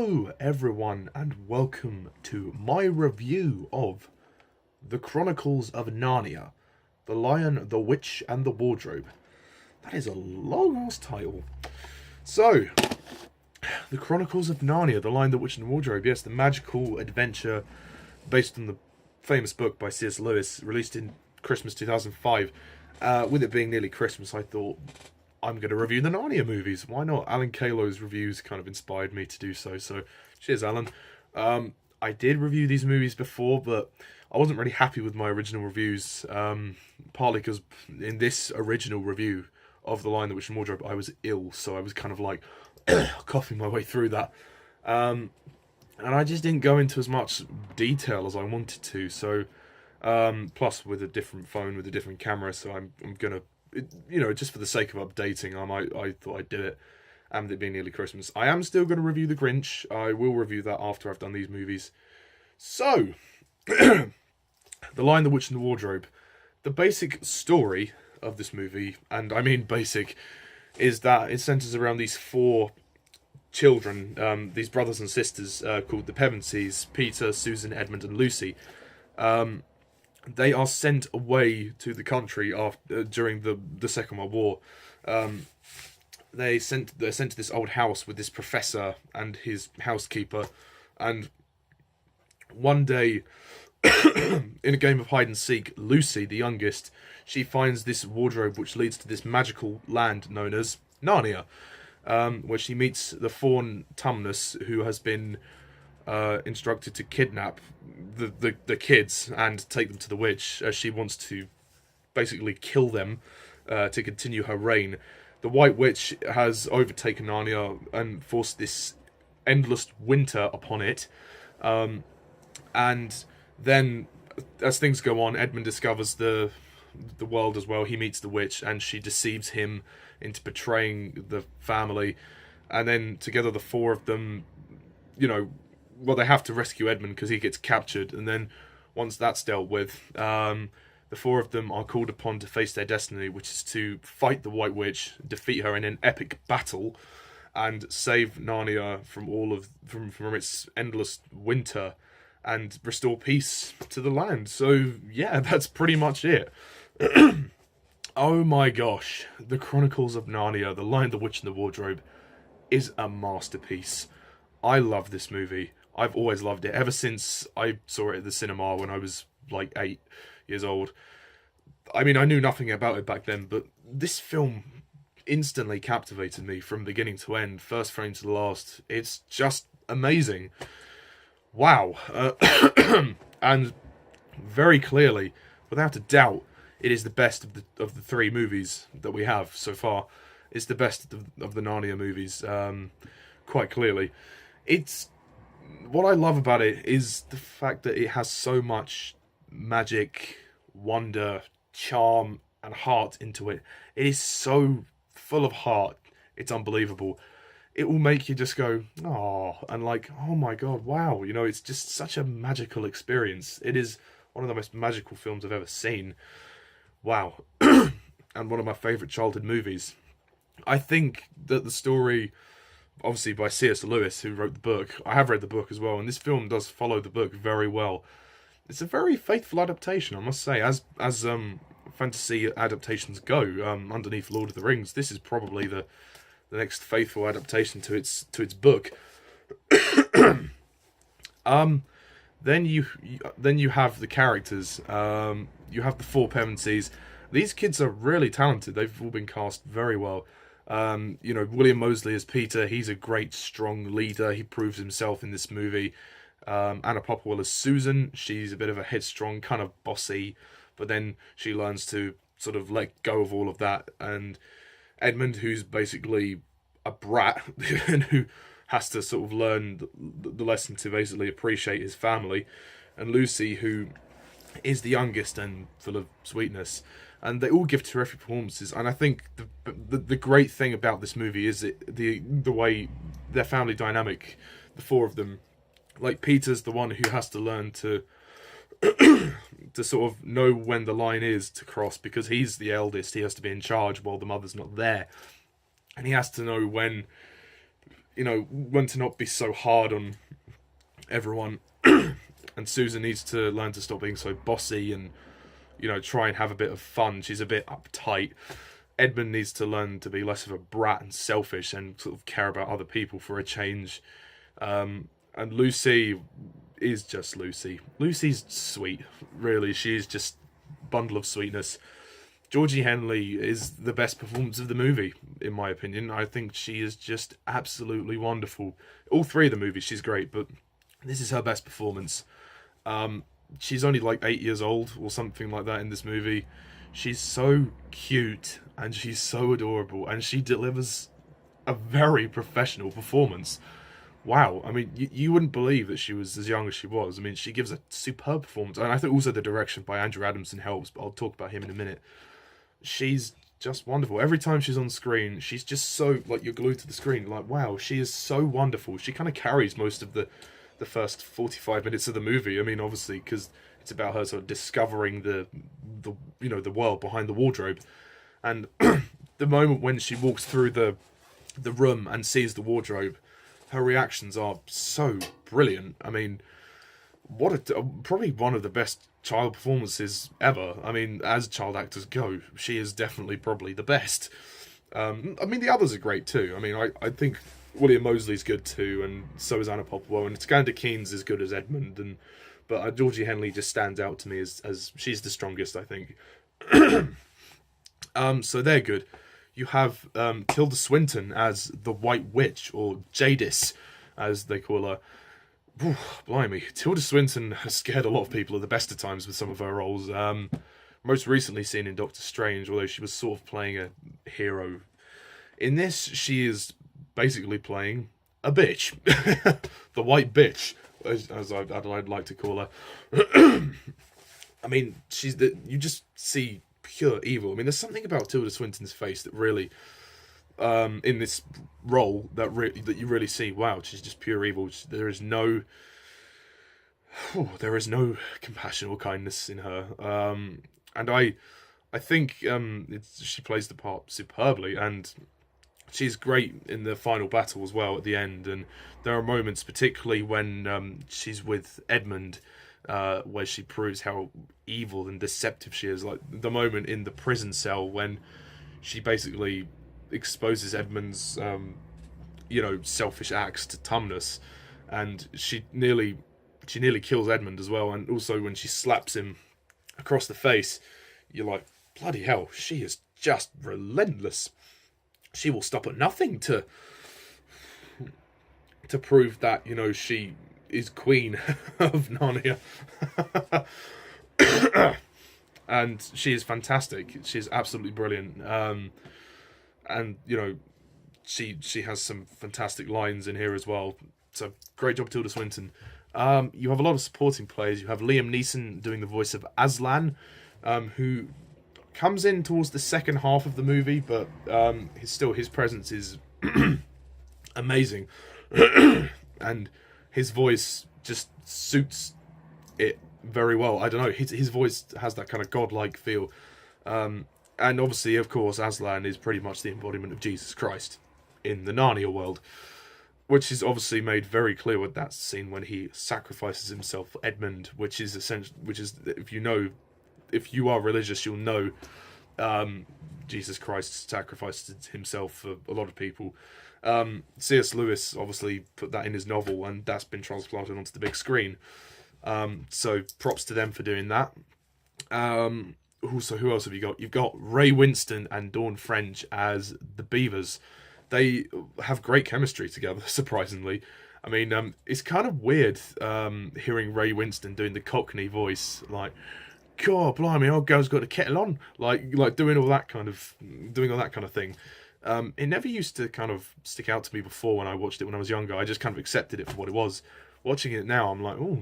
Hello everyone and welcome to my review of The Chronicles of Narnia, The Lion, the Witch and the Wardrobe. That is a long ass title. So, The Chronicles of Narnia, The Lion, the Witch and the Wardrobe. Yes, the magical adventure based on the famous book by C.S. Lewis, released in Christmas 2005. With it being nearly Christmas, I thought, I'm going to review the Narnia movies. Why not? Alan Kalo's reviews kind of inspired me to do so. So, cheers, Alan. I did review these movies before, but I wasn't really happy with my original reviews. Partly because in this original review of The Lion, the Witch and Wardrobe, I was ill. So I was kind of like coughing my way through that. And I just didn't go into as much detail as I wanted to. So, plus with a different phone, with a different camera. So I'm going to, just for the sake of updating, I thought I'd do it, and with it being nearly Christmas. I am still going to review The Grinch. I will review that after I've done these movies. So, The Lion, the Witch and the Wardrobe. The basic story of this movie, and I mean basic, is that it centres around these four children, these brothers and sisters called the Pevensies, Peter, Susan, Edmund and Lucy. They are sent away to the country during the Second World War. They're sent to this old house with this professor and his housekeeper, and one day, in a game of hide and seek, Lucy, the youngest, she finds this wardrobe which leads to this magical land known as Narnia, where she meets the faun Tumnus, who has been instructed to kidnap the kids and take them to the witch, as she wants to basically kill them to continue her reign. The White Witch has overtaken Narnia and forced this endless winter upon it. And then, as things go on, Edmund discovers the world as well. He meets the witch, and she deceives him into betraying the family. And then together, the four of them, they have to rescue Edmund because he gets captured. And then, once that's dealt with, the four of them are called upon to face their destiny, which is to fight the White Witch, defeat her in an epic battle, and save Narnia from its endless winter, and restore peace to the land. So, yeah, that's pretty much it. Oh my gosh. The Chronicles of Narnia, The Lion, the Witch and the Wardrobe is a masterpiece. I love this movie. I've always loved it. Ever since I saw it at the cinema when I was like 8 years old. I mean, I knew nothing about it back then, but this film instantly captivated me from beginning to end, first frame to the last. It's just amazing. Wow. And very clearly, without a doubt, it is the best of the three movies that we have so far. It's the best of the Narnia movies, quite clearly. What I love about it is the fact that it has so much magic, wonder, charm, and heart into it. It is so full of heart. It's unbelievable. It will make you just go, oh, and like, oh my god, wow. It's just such a magical experience. It is one of the most magical films I've ever seen. Wow. And one of my favourite childhood movies. I think that the story, obviously by C.S. Lewis, who wrote the book, I have read the book as well, and this film does follow the book very well. It's a very faithful adaptation, I must say. As fantasy adaptations go, underneath Lord of the Rings, this is probably the next faithful adaptation to its book. Then you have the characters. You have the four Pevensies. These kids are really talented. They've all been cast very well. William Moseley as Peter. He's a great, strong leader. He proves himself in this movie. Anna Popplewell as Susan. She's a bit of a headstrong, kind of bossy, but then she learns to sort of let go of all of that. And Edmund, who's basically a brat and who has to sort of learn the lesson to basically appreciate his family. And Lucy, who is the youngest and full of sweetness. And they all give terrific performances. And I think the great thing about this movie is the way their family dynamic, the four of them. Like, Peter's the one who has to learn to sort of know when the line is to cross, because he's the eldest. He has to be in charge while the mother's not there. And he has to know when when to not be so hard on everyone. And Susan needs to learn to stop being so bossy and, try and have a bit of fun. She's a bit uptight. Edmund needs to learn to be less of a brat and selfish and sort of care about other people for a change. And Lucy is just Lucy. Lucy's sweet, really. She's just a bundle of sweetness. Georgie Henley is the best performance of the movie, in my opinion. I think she is just absolutely wonderful. All three of the movies, she's great, but this is her best performance. She's only like 8 years old or something like that in this movie. She's so cute and she's so adorable, and she delivers a very professional performance. Wow, I mean, you wouldn't believe that she was as young as she was. I mean, she gives a superb performance, and I think also the direction by Andrew Adamson helps, but I'll talk about him in a minute. She's just wonderful. Every time she's on screen, she's just so, like, you're glued to the screen. Like, wow, she is so wonderful. She kind of carries most of the first 45 minutes of the movie. I mean, obviously, because it's about her sort of discovering the world behind the wardrobe. And the moment when she walks through the room and sees the wardrobe, her reactions are so brilliant. I mean, probably one of the best child performances ever. I mean, as child actors go, she is definitely probably the best. I mean, the others are great too. I mean, I think William Moseley's good too, and so is Anna Popplewell, and Skander Keynes is good as Edmund, but Georgie Henley just stands out to me as she's the strongest, I think. So they're good. You have Tilda Swinton as the White Witch, or Jadis, as they call her. Ooh, blimey, Tilda Swinton has scared a lot of people at the best of times with some of her roles. Most recently seen in Doctor Strange, although she was sort of playing a hero. In this, she is basically playing a bitch. The White Bitch, as I'd like to call her. I mean, you just see pure evil. I mean, there's something about Tilda Swinton's face that really, in this role, that you really see, wow, she's just pure evil. There is no compassion or kindness in her. And I think she plays the part superbly, and she's great in the final battle as well at the end. And there are moments, particularly when she's with Edmund, where she proves how evil and deceptive she is. Like the moment in the prison cell when she basically exposes Edmund's, selfish acts to Tumnus, and she nearly kills Edmund as well. And also when she slaps him across the face, you're like, bloody hell, she is just relentless. She will stop at nothing to prove that, she is queen of Narnia. And she is fantastic. She's absolutely brilliant. And, she has some fantastic lines in here as well. So, great job, Tilda Swinton. You have a lot of supporting players. You have Liam Neeson doing the voice of Aslan, who comes in towards the second half of the movie, but his presence is amazing. And his voice just suits it very well. I don't know, his voice has that kind of godlike feel. And obviously, of course, Aslan is pretty much the embodiment of Jesus Christ in the Narnia world, which is obviously made very clear with that scene when he sacrifices himself for Edmund, which is if you are religious, you'll know Jesus Christ sacrificed himself for a lot of people. C.S. Lewis obviously put that in his novel, and that's been transplanted onto the big screen. So props to them for doing that. Also, who else have you got? You've got Ray Winstone and Dawn French as the Beavers. They have great chemistry together, surprisingly. I mean, it's kind of weird hearing Ray Winstone doing the Cockney voice, like, God, blimey, old girl's got a kettle on, like doing all that kind of thing. It never used to kind of stick out to me before when I watched it when I was younger. I just kind of accepted it for what it was. Watching it now, I'm like, oh,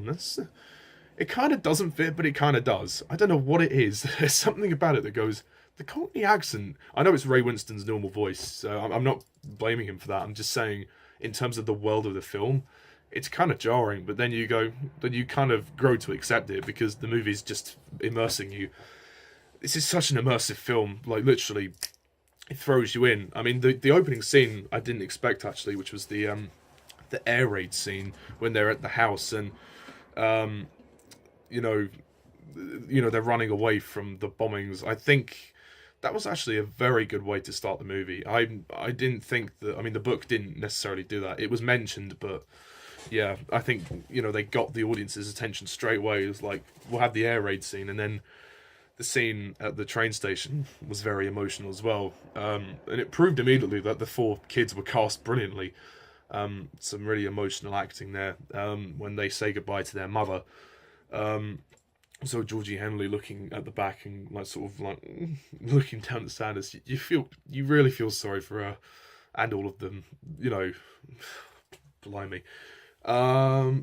it kind of doesn't fit, but it kind of does. I don't know what it is. There's something about it that goes, the Cockney accent. I know it's Ray Winstone's normal voice, so I'm not blaming him for that. I'm just saying, in terms of the world of the film, it's kind of jarring, but then you kind of grow to accept it because the movie's just immersing you. This is such an immersive film. Like, literally, it throws you in. I mean, the opening scene I didn't expect actually, which was the air raid scene when they're at the house and um, you know they're running away from the bombings. I think that was actually a very good way to start the movie. I didn't think that. I mean, the book didn't necessarily do that. It was mentioned, but yeah, I think they got the audience's attention straight away. It was like, we'll have the air raid scene, and then the scene at the train station was very emotional as well. And it proved immediately that the four kids were cast brilliantly. Some really emotional acting there when they say goodbye to their mother. So Georgie Henley looking at the back and looking down at Sanders, you really feel sorry for her and all of them. Blimey.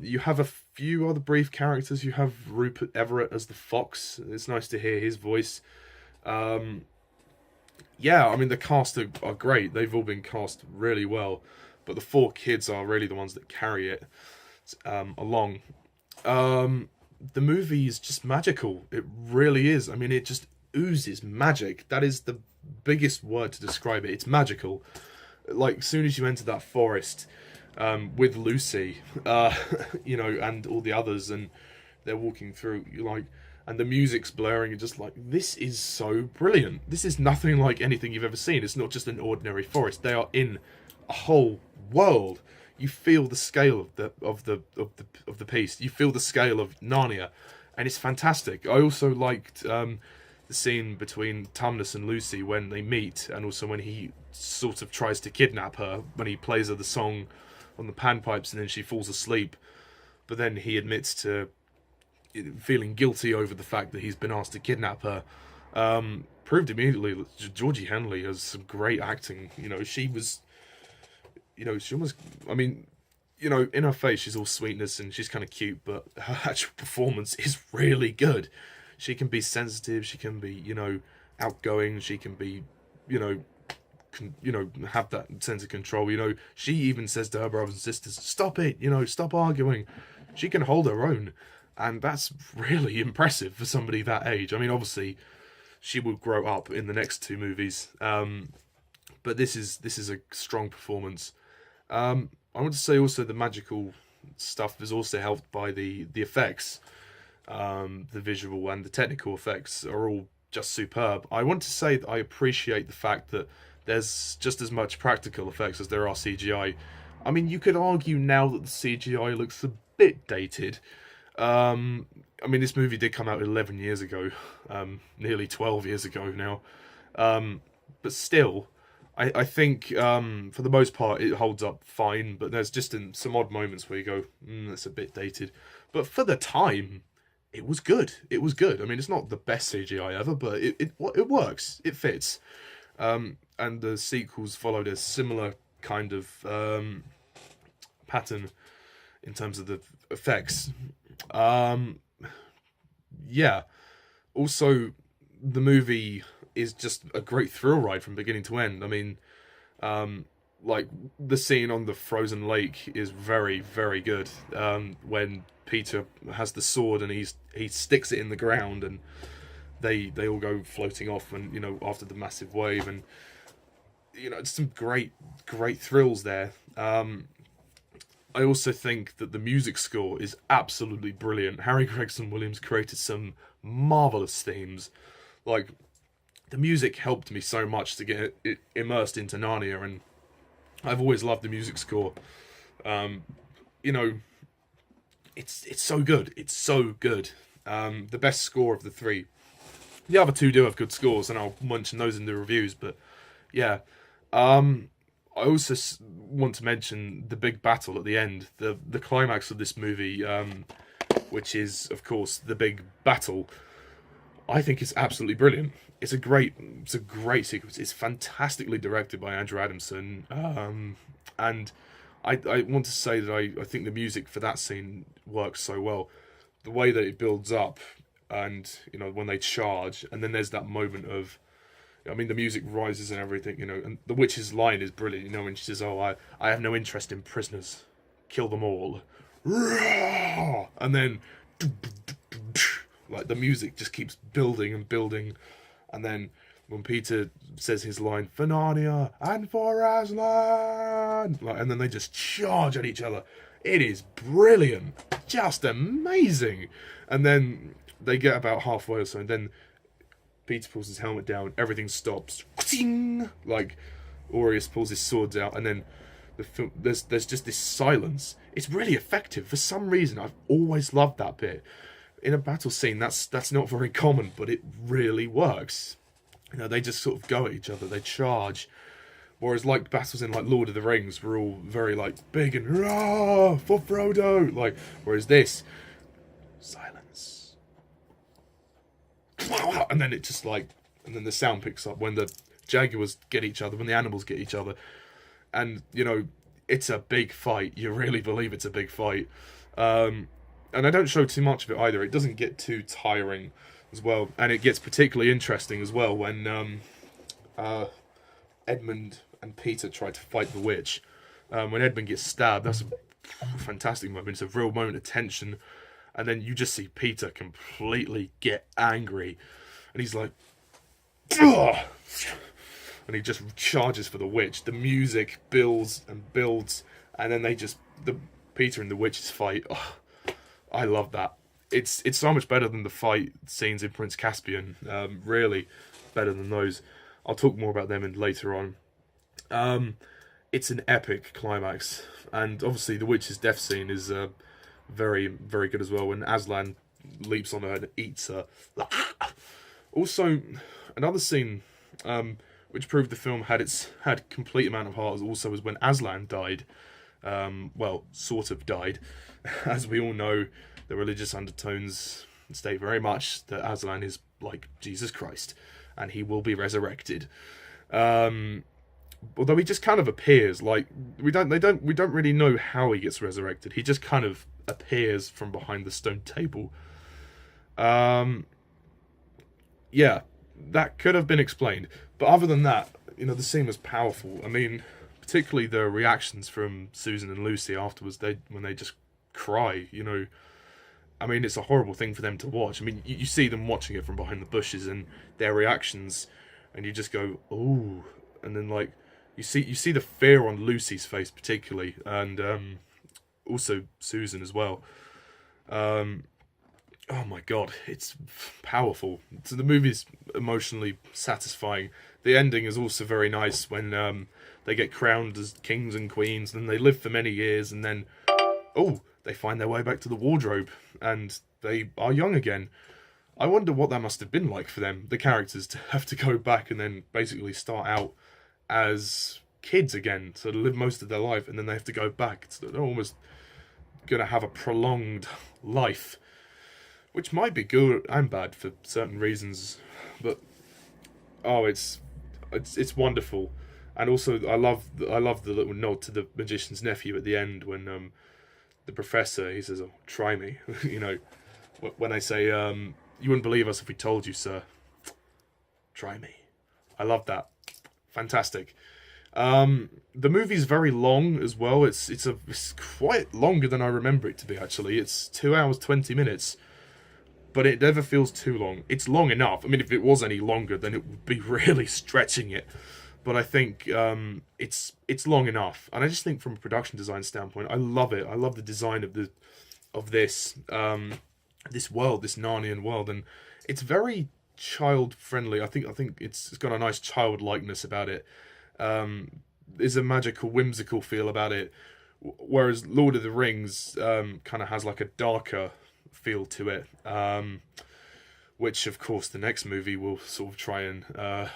You have a few other brief characters. You have Rupert Everett as the fox. It's nice to hear his voice. Yeah, I mean, the cast are great. They've all been cast really well. But the four kids are really the ones that carry it along. The movie is just magical. It really is. I mean, it just oozes magic. That is the biggest word to describe it. It's magical. Like, as soon as you enter that forest with Lucy, and all the others, and they're walking through, and the music's blaring, and just like, this is so brilliant. This is nothing like anything you've ever seen. It's not just an ordinary forest. They are in a whole world. You feel the scale of the piece. You feel the scale of Narnia, and it's fantastic. I also liked the scene between Tumnus and Lucy when they meet, and also when he sort of tries to kidnap her, when he plays her the song on the panpipes, and then she falls asleep. But then he admits to feeling guilty over the fact that he's been asked to kidnap her. Proved immediately that Georgie Henley has some great acting. She was. She almost, I mean, in her face, she's all sweetness and she's kind of cute, but her actual performance is really good. She can be sensitive, she can be, outgoing, she can be, have that sense of control. She even says to her brothers and sisters, stop it, stop arguing. She can hold her own, and that's really impressive for somebody that age. I mean, obviously, she will grow up in the next two movies, but this is a strong performance. I want to say also the magical stuff is also helped by the effects. The visual and the technical effects are all just superb. I want to say that I appreciate the fact that there's just as much practical effects as there are CGI. I mean, you could argue now that the CGI looks a bit dated. I mean, this movie did come out 11 years ago, nearly 12 years ago now. But still, I think for the most part it holds up fine, but there's just some odd moments where you go, that's a bit dated. But for the time, it was good. It was good. I mean, it's not the best CGI ever, but it works. It fits. And the sequels followed a similar kind of pattern in terms of the effects. Yeah. Also, the movie is just a great thrill ride from beginning to end. I mean, like the scene on the frozen lake is very, very good. When Peter has the sword and he sticks it in the ground, and they all go floating off, and after the massive wave, and it's some great thrills there. I also think that the music score is absolutely brilliant. Harry Gregson Williams created some marvelous themes. Like, the music helped me so much to get immersed into Narnia, and I've always loved the music score. It's so good. It's so good. The best score of the three. The other two do have good scores, and I'll mention those in the reviews. But yeah, I also want to mention the big battle at the end, the climax of this movie, which is of course the big battle. I think it's absolutely brilliant. It's a great sequence. It's fantastically directed by Andrew Adamson, and I want to say that I think the music for that scene works so well. The way that it builds up, and when they charge, and then there's that moment of, I mean, the music rises and everything, and the witch's line is brilliant. When she says, "Oh, I have no interest in prisoners, kill them all," and then like the music just keeps building and building, and then when Peter says his line, "For Narnia and for Aslan," and then they just charge at each other. It is brilliant, just amazing. And then they get about halfway or so, and then Peter pulls his helmet down, everything stops, like Aureus pulls his swords out, and then there's just this silence. It's really effective for some reason. I've always loved that bit in a battle scene. That's not very common, but it really works. They just sort of go at each other, they charge. Whereas like battles in like Lord of the Rings were all very like big and rah for Frodo. Like, whereas this, silence. And then it just like, and then the sound picks up when the jaguars get each other, when the animals get each other. And, it's a big fight. You really believe it's a big fight. And I don't show too much of it either. It doesn't get too tiring as well. And it gets particularly interesting as well when Edmund and Peter try to fight the witch. When Edmund gets stabbed, that's a fantastic moment. It's a real moment of tension. And then you just see Peter completely get angry. And he's like, ugh! And he just charges for the witch. The music builds and builds. And then Peter and the witches fight. Oh, I love that. It's so much better than the fight scenes in Prince Caspian. Really better than those. I'll talk more about them later on. It's an epic climax. And obviously the witch's death scene is very, very good as well. When Aslan leaps on her and eats her. Also, another scene which proved the film had complete amount of heart also was when Aslan died. Well, sort of died. As we all know, the religious undertones state very much that Aslan is like Jesus Christ, and he will be resurrected. Although he just kind of appears, like we don't really know how he gets resurrected. He just kind of appears from behind the stone table. Yeah, that could have been explained. But other than that, the scene was powerful. I mean, particularly the reactions from Susan and Lucy afterwards, when they just cry, I mean, it's a horrible thing for them to watch. I mean, you see them watching it from behind the bushes and their reactions, and you just go, oh, and then like you see the fear on Lucy's face particularly, and also Susan as well. Oh my god, it's powerful. So the movie's emotionally satisfying. The ending is also very nice when they get crowned as kings and queens, and they live for many years, and then they find their way back to the wardrobe, and they are young again. I wonder what that must have been like for them, the characters, to have to go back and then basically start out as kids again, so to live most of their life, and then they have to go back. So they're almost going to have a prolonged life, which might be good and bad for certain reasons, but it's wonderful. And also, I love the little nod to the magician's nephew at the end when the professor, he says, "Oh, try me," when they say, "You wouldn't believe us if we told you, sir. Try me." I love that. Fantastic. The movie's very long as well. It's quite longer than I remember it to be. Actually, it's 2 hours 20 minutes. But it never feels too long. It's long enough. I mean, if it was any longer, then it would be really stretching it. But I think it's long enough. And I just think from a production design standpoint, I love it. I love the design of this world, this Narnian world, and it's very child friendly. I think it's got a nice childlikeness about it. There's a magical, whimsical feel about it. Whereas Lord of the Rings kind of has like a darker feel to it, which of course the next movie will sort of try and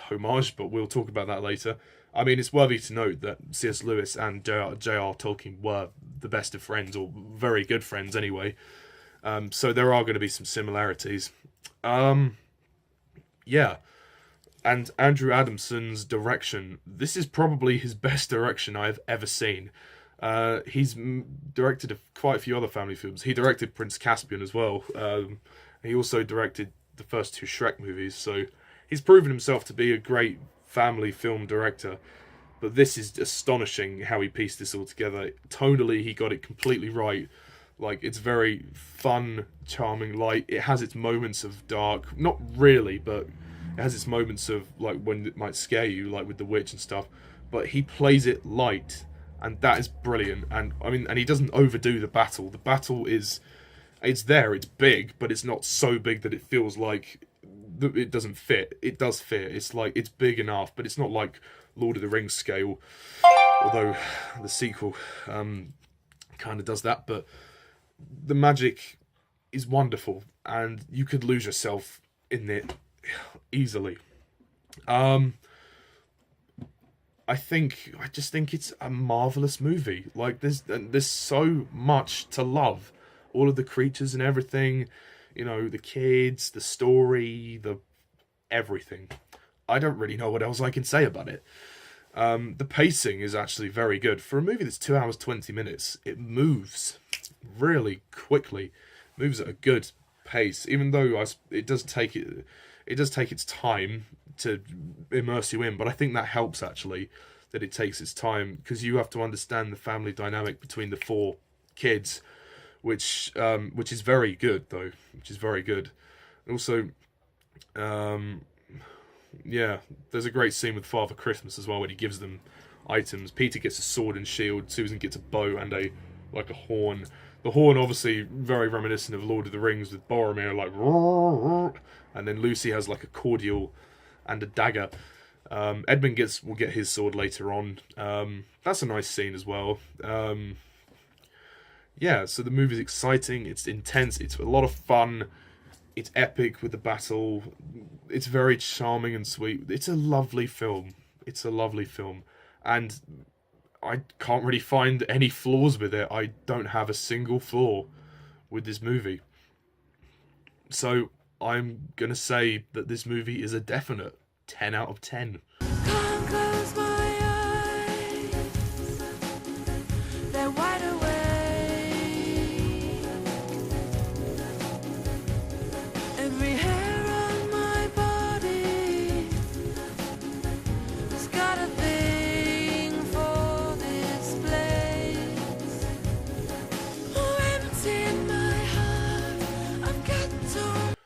homage, but we'll talk about that later. I mean, it's worthy to note that C.S. Lewis and J.R. Tolkien were the best of friends, or very good friends anyway, so there are going to be some similarities. Yeah, and Andrew Adamson's direction, this is probably his best direction I've ever seen. He's directed quite a few other family films. He directed Prince Caspian as well. He also directed the first two Shrek movies. So he's proven himself to be a great family film director. But this is astonishing how he pieced this all together. Tonally, he got it completely right. Like, it's very fun, charming, light. It has its moments of dark. Not really, but It has its moments of like when it might scare you, like with the witch and stuff, but he plays it light, and that is brilliant. And I mean, and he doesn't overdo the battle. The battle is, it's there, it's big, but it's not so big that it feels like it doesn't fit. It does fit. It's like, it's big enough, but it's not like Lord of the Rings scale, although the sequel kind of does that. But the magic is wonderful, and you could lose yourself in it easily. I just think it's a marvelous movie. Like, there's so much to love. All of the creatures and everything, you know, the kids, the story, the everything. I don't really know what else I can say about it. The pacing is actually very good. For a movie that's 2 hours, 20 minutes, it moves really quickly. Moves at a good pace, even though it does take its time to immerse you in. But I think that helps, actually, that it takes its time, because you have to understand the family dynamic between the 4 kids, which is very good, though. Which is very good. Also, yeah, there's a great scene with Father Christmas as well, when he gives them items. Peter gets a sword and shield, Susan gets a bow and a horn. The horn, obviously, very reminiscent of Lord of the Rings, with Boromir, like, and then Lucy has like a cordial and a dagger. Edmund will get his sword later on. That's a nice scene as well. Yeah, so the movie's exciting, it's intense, it's a lot of fun, it's epic with the battle, it's very charming and sweet. It's a lovely film. It's a lovely film. And I can't really find any flaws with it. I don't have a single flaw with this movie. So I'm going to say that this movie is a definite 10 out of 10. Can't close my eyes, they're wide awake. Every hair on my body has got a thing for this place. Oh, empty in my heart, I've got to.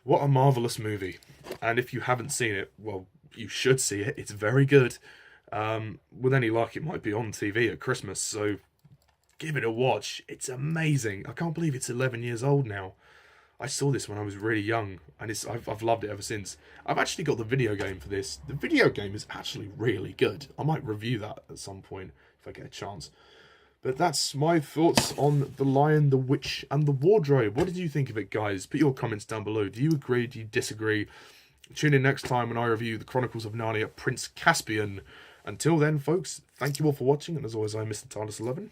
What a marvellous movie. And if you haven't seen it, well, you should see it. It's very good. With any luck, it might be on TV at Christmas, so give it a watch. It's amazing. I can't believe it's 11 years old now. I saw this when I was really young, and I've loved it ever since. I've actually got the video game for this. The video game is actually really good. I might review that at some point if I get a chance. But that's my thoughts on The Lion, the Witch, and the Wardrobe. What did you think of it, guys? Put your comments down below. Do you agree? Do you disagree? Tune in next time when I review The Chronicles of Narnia, Prince Caspian. Until then, folks, thank you all for watching. And as always, I'm Mr. TARDIS11.